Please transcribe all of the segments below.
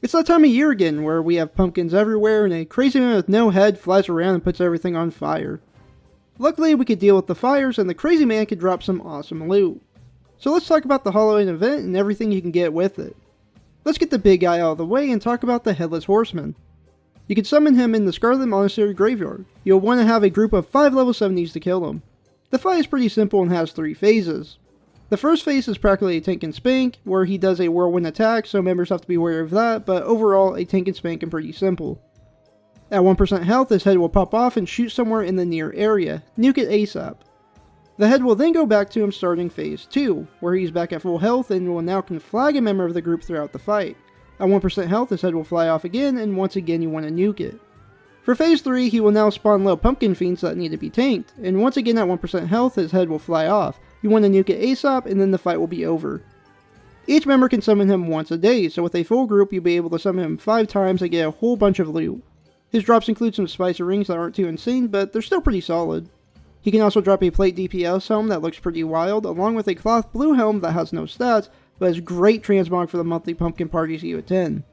It's that time of year again where we have pumpkins everywhere and a crazy man with no head flies around and puts everything on fire. Luckily, we could deal with the fires and the crazy man could drop some awesome loot. So let's talk about the Hallowed Event and everything you can get with it. Let's get the big guy out of the way and talk about the Headless Horseman. You can summon him in the Scarlet Monastery Graveyard. You'll want to have a group of 5 level 70s to kill him. The fight is pretty simple and has 3 phases. The first phase is practically a tank and spank, where he does a whirlwind attack, so members have to be aware of that, but overall a tank and spank and pretty simple. At 1% health, his head will pop off and shoot somewhere in the near area. Nuke it ASAP. The head will then go back to him starting phase 2, where he's back at full health and will now can flag a member of the group throughout the fight. At 1% health, his head will fly off again, and once again you want to nuke it. For phase 3, he will now spawn low pumpkin fiends that need to be tanked, and once again at 1% health, his head will fly off. You want to nuke it ASAP, and then the fight will be over. Each member can summon him once a day, so with a full group you'll be able to summon him 5 times and get a whole bunch of loot. His drops include some spicy rings that aren't too insane, but they're still pretty solid. He can also drop a plate DPS helm that looks pretty wild, along with a cloth blue helm that has no stats, but is great transmog for the monthly pumpkin parties you attend.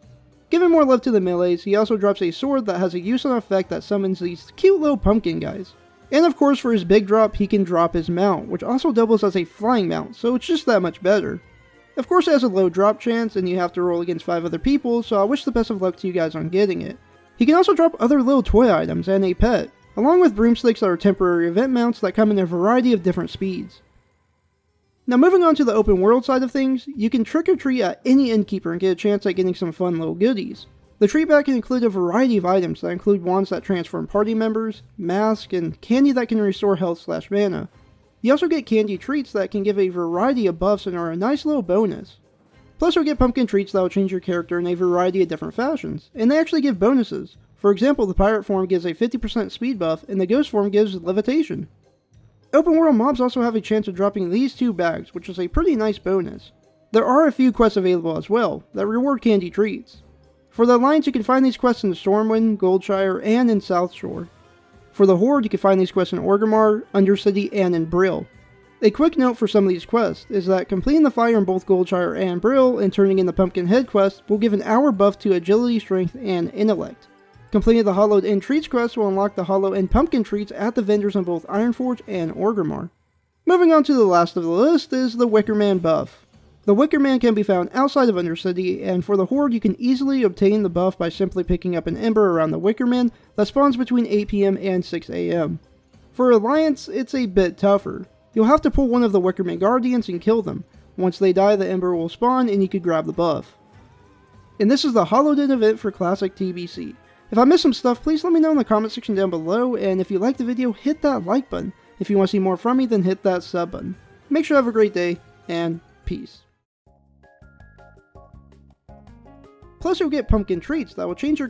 Giving more love to the melees, he also drops a sword that has a useless effect that summons these cute little pumpkin guys. And of course for his big drop, he can drop his mount, which also doubles as a flying mount, so it's just that much better. Of course it has a low drop chance, and you have to roll against 5 other people, so I wish the best of luck to you guys on getting it. He can also drop other little toy items and a pet, along with broomsticks that are temporary event mounts that come in a variety of different speeds. Now moving on to the open world side of things, you can trick or treat at any innkeeper and get a chance at getting some fun little goodies. The treat bag can include a variety of items that include wands that transform party members, masks, and candy that can restore health/mana. You also get candy treats that can give a variety of buffs and are a nice little bonus. Plus you'll get pumpkin treats that will change your character in a variety of different fashions, and they actually give bonuses. For example, the pirate form gives a 50% speed buff, and the ghost form gives levitation. Open world mobs also have a chance of dropping these 2 bags, which is a pretty nice bonus. There are a few quests available as well, that reward candy treats. For the Alliance you can find these quests in Stormwind, Goldshire, and in Southshore. For the Horde you can find these quests in Orgrimmar, Undercity, and in Brill. A quick note for some of these quests is that completing the fire in both Goldshire and Brill and turning in the Pumpkin Head quest will give an hour buff to Agility, Strength, and Intellect. Completing the Hallowed In Treats quest will unlock the Hallow In Pumpkin Treats at the vendors in both Ironforge and Orgrimmar. Moving on to the last of the list is the Wickerman buff. The Wickerman can be found outside of Undercity, and for the Horde you can easily obtain the buff by simply picking up an ember around the Wickerman that spawns between 8 PM and 6 AM. For Alliance, it's a bit tougher. You'll have to pull one of the Wickerman Guardians and kill them. Once they die, the ember will spawn and you can grab the buff. And this is the Hallowed In event for Classic TBC. If I missed some stuff, please let me know in the comment section down below, and if you liked the video, hit that like button. If you want to see more from me, then hit that sub button. Make sure you have a great day, and peace. Plus you'll get pumpkin treats that will change your